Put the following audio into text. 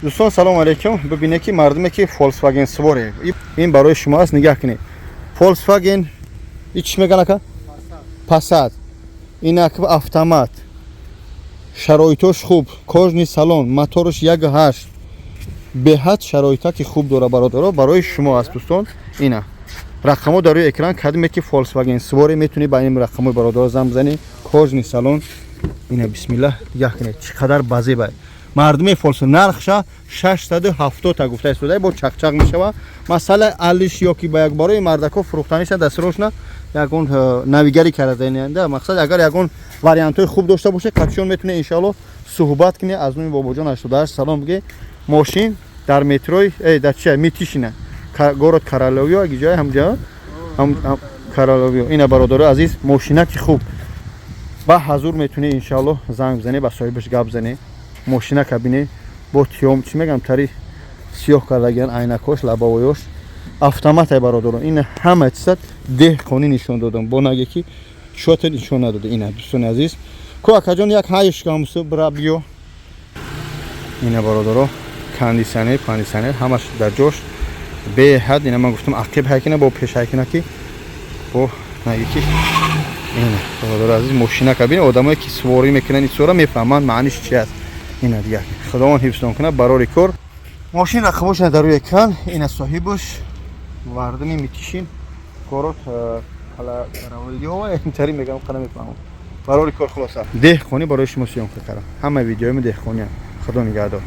دوستان سلام علیکم. ببینید که مردمی که فولکسواگن سواره این برای شما است. نگاه کنید فولکسواگن چی میگن که پاساد این که автомат شرایطش خوب کожний салон моторش 1.8 بهت شرایطی که خوب داره برای شما است دوستان. اینا رقمو در روی اکران کدومه که فولکسواگن سواره میتونی با این رقمو برادر زنگ بزنی. کожний салон اینا بسم الله نگاه کنید چقدر بازی باید مردمی فولکس نرخش 670 تا گفته است با چقچق میشه. مثلا علیش یا کی با یک باره مردکو فروختنیش دستروش نه یگون نویگری کرده نینده مقصد اگر یگون واریانت خوب داشته باشه کاپشن میتونه ان شاء الله صحبت کنه از اون بابا جان 88 سلام بگه. ماشین در متروی در چه میتیشینه گورد کارالویو اگه جای همجا هم کارالویو اینا برادر عزیز ماشینا کی خوب با حضور میتونه ان شاء الله زنگ بزنه با صاحبش گپ بزنه. ماشینا کابینه با تیوم چی میگم تری سیاه کردگان عینکاش لباویاش автомат برادر. این همه چیز ده خونی نشون دادم با نگه کی شوت نشون نداده. اینا دوستان عزیز کو کجان یک هایش کامس برا بیو اینا برادر کاندیشنر همش در جوش به حد. اینا من گفتم عقب هکنه با پیش هکنه کی با نگه کی اینا برادر عزیز ماشینا کابینه آدمایی که سواری میکنن این سواره میفهمن معنیش چی است. اینا دیگه خداوند حفظتون کنه برای کار. ماشین رقمش در روی اکران این صاحبش واردمی میکشین کارات حالا ویدیو و اینطوری میگم خدا میفهمم برای کار خلاصه ده خونی برای شما سیام کردم همه ویدیویم ده خونی. خدا نگهدار.